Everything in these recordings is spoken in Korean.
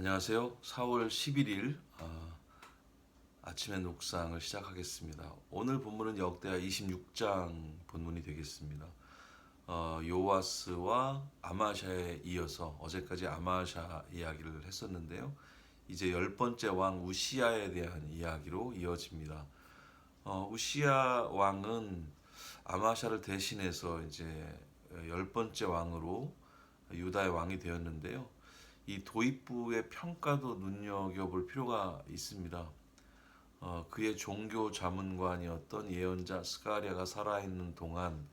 안녕하세요. 4월 11일 아침의 묵상을 시작하겠습니다. 오늘 본문은 역대하 26장 본문이 되겠습니다. 요아스와 아마샤에 이어서 어제까지 아마샤 이야기를 했었는데요. 이제 10번째 왕 우시야에 대한 이야기로 이어집니다. 우시야 왕은 아마샤를 대신해서 이제 10번째 왕으로 유다의 왕이 되었는데요. 이 도입부의 평가도 눈여겨볼 필요가 있습니다. 그의 종교 자문관이었던 예언자 스가랴가 살아있는 동안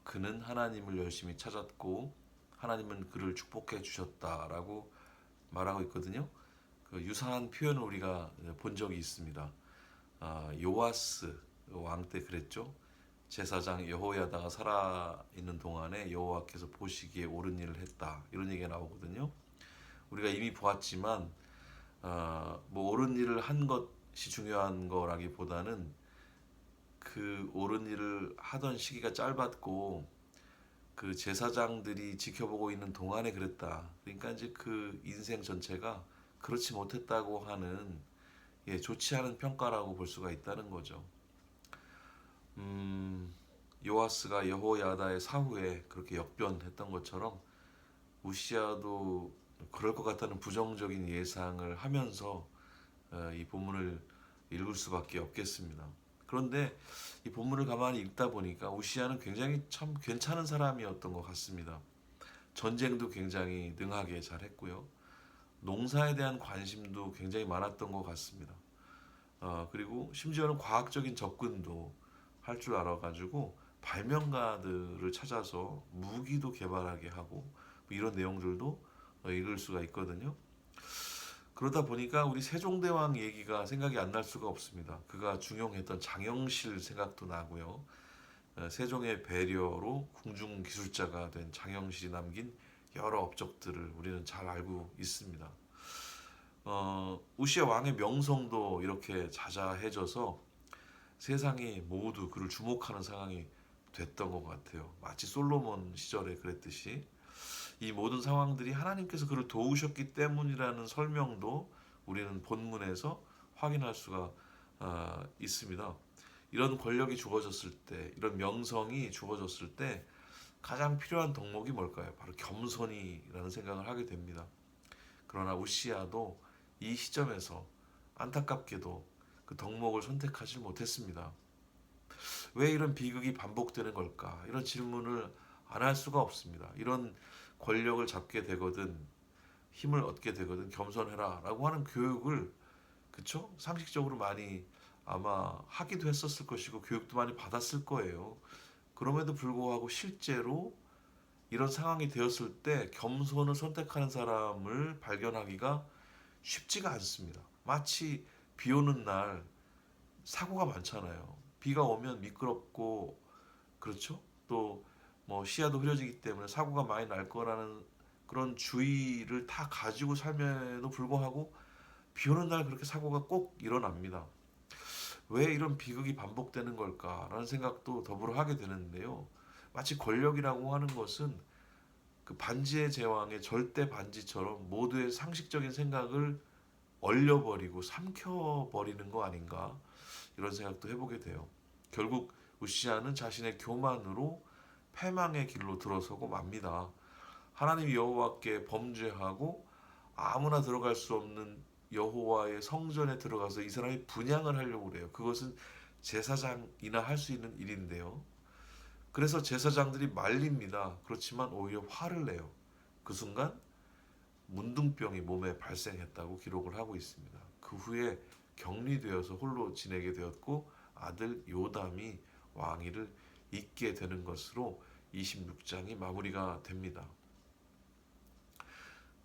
그는 하나님을 열심히 찾았고 하나님은 그를 축복해 주셨다라고 말하고 있거든요. 그 유사한 표현을 우리가 본 적이 있습니다. 요아스 왕 때 그랬죠. 제사장 여호야다가 살아있는 동안에 여호와께서 보시기에 옳은 일을 했다, 이런 얘기가 나오거든요. 우리가 이미 보았지만 뭐 옳은 일을 한 것이 중요한 거라기보다는 그 옳은 일을 하던 시기가 짧았고 그 제사장들이 지켜보고 있는 동안에 그랬다. 그러니까 이제 그 인생 전체가 그렇지 못했다고 하는, 좋지 않은 평가라고 볼 수가 있다는 거죠. 요아스가 여호야다의 사후에 그렇게 역변했던 것처럼 우시아도 그럴 것 같다는 부정적인 예상을 하면서 이 본문을 읽을 수밖에 없겠습니다. 그런데 이 본문을 가만히 읽다 보니까 우시아는 굉장히 참 괜찮은 사람이었던 것 같습니다. 전쟁도 굉장히 능하게 잘했고요. 농사에 대한 관심도 굉장히 많았던 것 같습니다. 그리고 심지어는 과학적인 접근도 할 줄 알아가지고 발명가들을 찾아서 무기도 개발하게 하고 뭐 이런 내용들도 읽을 수가 있거든요. 그러다 보니까 우리 세종대왕 얘기가 생각이 안 날 수가 없습니다. 그가 중용했던 장영실 생각도 나고요. 세종의 배려로 궁중기술자가 된 장영실이 남긴 여러 업적들을 우리는 잘 알고 있습니다. 우시아 왕의 명성도 이렇게 자자해져서 세상이 모두 그를 주목하는 상황이 됐던 것 같아요. 마치 솔로몬 시절에 그랬듯이 이 모든 상황들이 하나님께서 그를 도우셨기 때문이라는 설명도 우리는 본문에서 확인할 수가 있습니다. 이런 권력이 주어졌을 때, 이런 명성이 주어졌을 때 가장 필요한 덕목이 뭘까요? 바로 겸손이라는 생각을 하게 됩니다. 그러나 우시아도 이 시점에서 안타깝게도 그 덕목을 선택하지 못했습니다. 왜 이런 비극이 반복되는 걸까? 이런 질문을 안 할 수가 없습니다. 이런 권력을 잡게 되거든, 힘을 얻게 되거든 겸손해라라고 하는 교육을, 그쵸? 상식적으로 많이 아마 하기도 했었을 것이고 교육도 많이 받았을 거예요. 그럼에도 불구하고 실제로 이런 상황이 되었을 때 겸손을 선택하는 사람을 발견하기가 쉽지가 않습니다. 마치 비 오는 날 사고가 많잖아요. 비가 오면 미끄럽고, 그렇죠? 또 뭐 시야도 흐려지기 때문에 사고가 많이 날 거라는 그런 주의를 다 가지고 삶에도 불구하고 비 오는 날 그렇게 사고가 꼭 일어납니다. 왜 이런 비극이 반복되는 걸까라는 생각도 더불어 하게 되는데요. 마치 권력이라고 하는 것은 그 반지의 제왕의 절대 반지처럼 모두의 상식적인 생각을 얼려버리고 삼켜버리는 거 아닌가, 이런 생각도 해보게 돼요. 결국 우시아는 자신의 교만으로 패망의 길로 들어서고 맙니다. 하나님 여호와께 범죄하고 아무나 들어갈 수 없는 여호와의 성전에 들어가서 이 사람이 분향을 하려고 그래요. 그것은 제사장이나 할 수 있는 일인데요. 그래서 제사장들이 말립니다. 그렇지만 오히려 화를 내요. 그 순간 문둥병이 몸에 발생했다고 기록을 하고 있습니다. 그 후에 격리되어서 홀로 지내게 되었고 아들 요담이 왕위를 잇게 되는 것으로 26장이 마무리가 됩니다.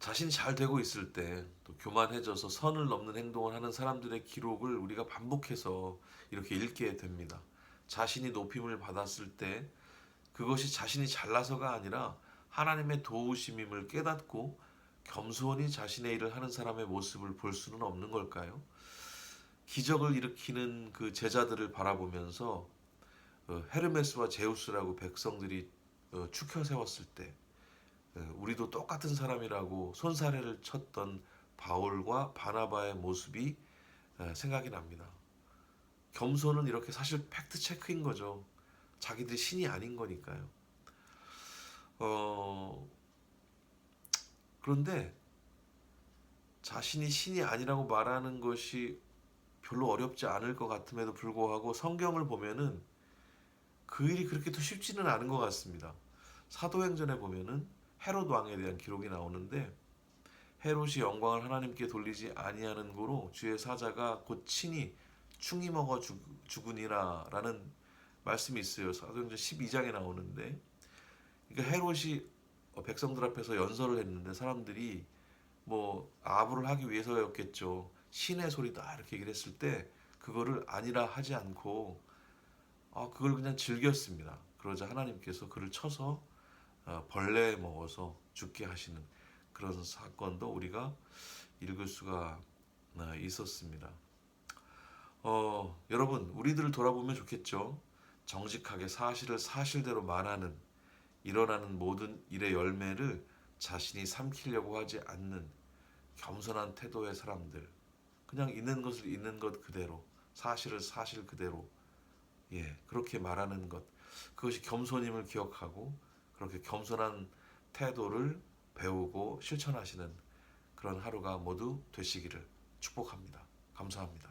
자신이 잘 되고 있을 때 또 교만해져서 선을 넘는 행동을 하는 사람들의 기록을 우리가 반복해서 이렇게 읽게 됩니다. 자신이 높임을 받았을 때 그것이 자신이 잘나서가 아니라 하나님의 도우심임을 깨닫고 겸손히 자신의 일을 하는 사람의 모습을 볼 수는 없는 걸까요? 기적을 일으키는 그 제자들을 바라보면서 헤르메스와 제우스라고 백성들이 축혀 세웠을 때 우리도 똑같은 사람이라고 손사래를 쳤던 바울과 바나바의 모습이 생각이 납니다. 겸손은 이렇게 사실 팩트 체크인 거죠. 자기들이 신이 아닌 거니까요. 그런데 자신이 신이 아니라고 말하는 것이 별로 어렵지 않을 것 같음에도 불구하고 성경을 보면은 그 일이 그렇게 또 쉽지는 않은 것 같습니다. 사도행전에 보면은 헤롯 왕에 대한 기록이 나오는데 헤롯이 영광을 하나님께 돌리지 아니하는 고로 주의 사자가 곧 친히 충이 먹어 죽으니라라는 말씀이 있어요. 사도행전 12장에 나오는데, 그러니까 헤롯이 백성들 앞에서 연설을 했는데 사람들이 뭐 아부를 하기 위해서였겠죠. 신의 소리다 이렇게 얘기를 했을 때 그거를 아니라 하지 않고 그걸 그냥 즐겼습니다. 그러자 하나님께서 그를 쳐서 벌레에 먹어서 죽게 하시는 그런 사건도 우리가 읽을 수가 있었습니다. 여러분, 우리들을 돌아보면 좋겠죠. 정직하게 사실을 사실대로 말하는, 일어나는 모든 일의 열매를 자신이 삼키려고 하지 않는 겸손한 태도의 사람들, 그냥 있는 것을 있는 것 그대로, 사실을 사실 그대로, 그렇게 말하는 것, 그것이 겸손임을 기억하고 그렇게 겸손한 태도를 배우고 실천하시는 그런 하루가 모두 되시기를 축복합니다. 감사합니다.